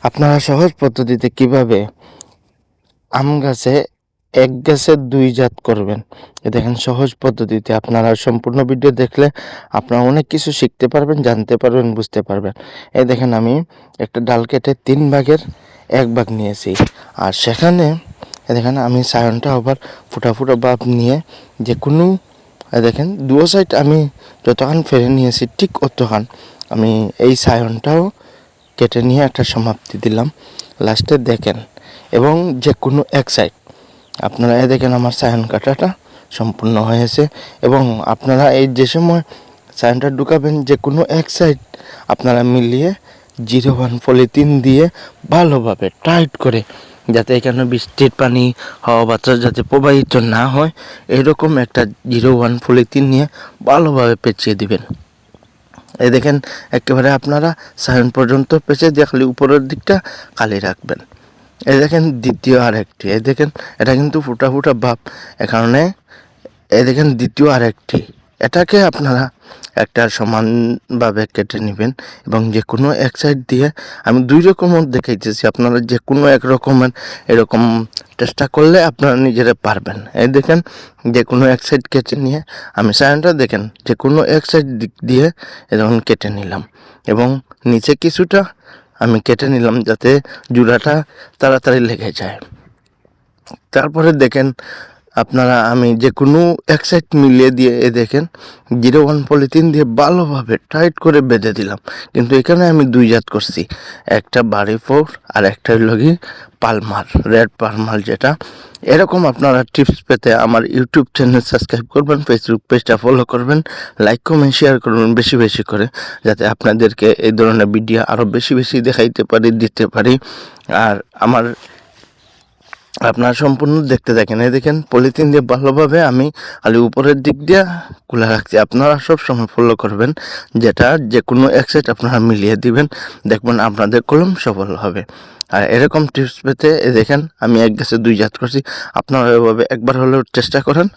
আপনারা সহজ পদ্ধতিতে কিভাবে আম গাছে এক গাছে দুই জাত করবেন, দেখেন সহজ পদ্ধতিতে। আপনারা সম্পূর্ণ ভিডিও দেখলে আপনারা অনেক কিছু শিখতে পারবেন, জানতে পারবেন, বুঝতে পারবেন। এই দেখেন আমি একটা ডাল কেটে 3 ভাগের 1 ভাগ নিয়েছি, আর সেখানে দেখেন আমি সায়নটা আবার ফুটা ফুটা ভাব নিয়ে যে কোনো দেখেন দুও সাইড আমি যতখান ফেরে নিয়েছি ঠিক অতখান আমি এই সায়নটাও কেটে নিয়ে একটা সমাপ্তি দিলাম লাস্টে দেখেন। এবং যে কোনো এক সাইড আপনারা দেখেন আমার সায়ন কাটাটা সম্পূর্ণ হয়েছে। এবং আপনারা এই যে সময় সায়নটা ঢুকাবেন যে কোনো এক সাইড আপনারা মিলিয়ে 01 পলিথিন দিয়ে ভালোভাবে টাইট করে, যাতে এখানে বৃষ্টির পানি হাওয়া বাতাস যাতে প্রবাহিত না হয়, এরকম একটা 01 পলিথিন নিয়ে ভালোভাবে পেঁচিয়ে দিবেন। এই দেখেন একেবারে আপনারা সায়ন পর্যন্ত পেঁচে দিয়ে খালি উপরের দিকটা খালি রাখবেন। এই দেখেন দ্বিতীয় আরেকটি, এই দেখেন এটা কিন্তু ফুটা ফুটা ভাব, এ কারণে এই দেখেন দ্বিতীয় আরেকটি, এটাকে আপনারা একটা সমানভাবে কেটে নেবেন। এবং যে কোনো এক সাইড দিয়ে আমি 2 রকমের দেখাইতেছি, আপনারা যে কোনো এক রকমের এরকম চেষ্টা করলে আপনারা নিজেরা পারবেন। এই দেখেন যে কোনো এক সাইড কেটে নিয়ে আমি সায়নটা দেখেন যে কোনো এক সাইড দিক দিয়ে এরকম কেটে নিলাম, এবং নিচে কিছুটা আমি কেটে নিলাম যাতে জোড়াটা তাড়াতাড়ি লেগে যায়। তারপরে দেখেন আপনারা আমি যে কোনো এক সাইড মিলিয়ে দিয়ে দেখেন 01 পলিথিন দিয়ে ভালোভাবে টাইট করে বেঁধে দিলাম। কিন্তু এখানে আমি 2 জাত করছি, একটা বাড়ি ফোর আর একটা লগি পালমার, রেড পালমার যেটা। এরকম আপনারা টিপস পেতে আমার ইউটিউব চ্যানেল সাবস্ক্রাইব করবেন, ফেসবুক পেজটা ফলো করবেন, লাইক কমেন্ট শেয়ার করবেন বেশি বেশি করে, যাতে আপনাদেরকে এই ধরনের ভিডিও আরও বেশি বেশি দেখাইতে পারি, দিতে পারি। আর আমার আপনারা সম্পূর্ণ দেখতে থাকেন। এই দেখেন পলিথিন দিয়ে ভালোভাবে আমি খালি উপরের দিক দিয়ে খুলে রাখছি। আপনারা সব সময় ফলো করবেন, যেটা যে কোনো এক সাইড আপনারা মিলিয়ে দিবেন, দেখবেন আপনাদের কলম সফল হবে। আর এরকম টিপস পেতে দেখেন আমি এক গাছে 2 জাত করছি, আপনারা এভাবে একবার হলেও চেষ্টা করেন।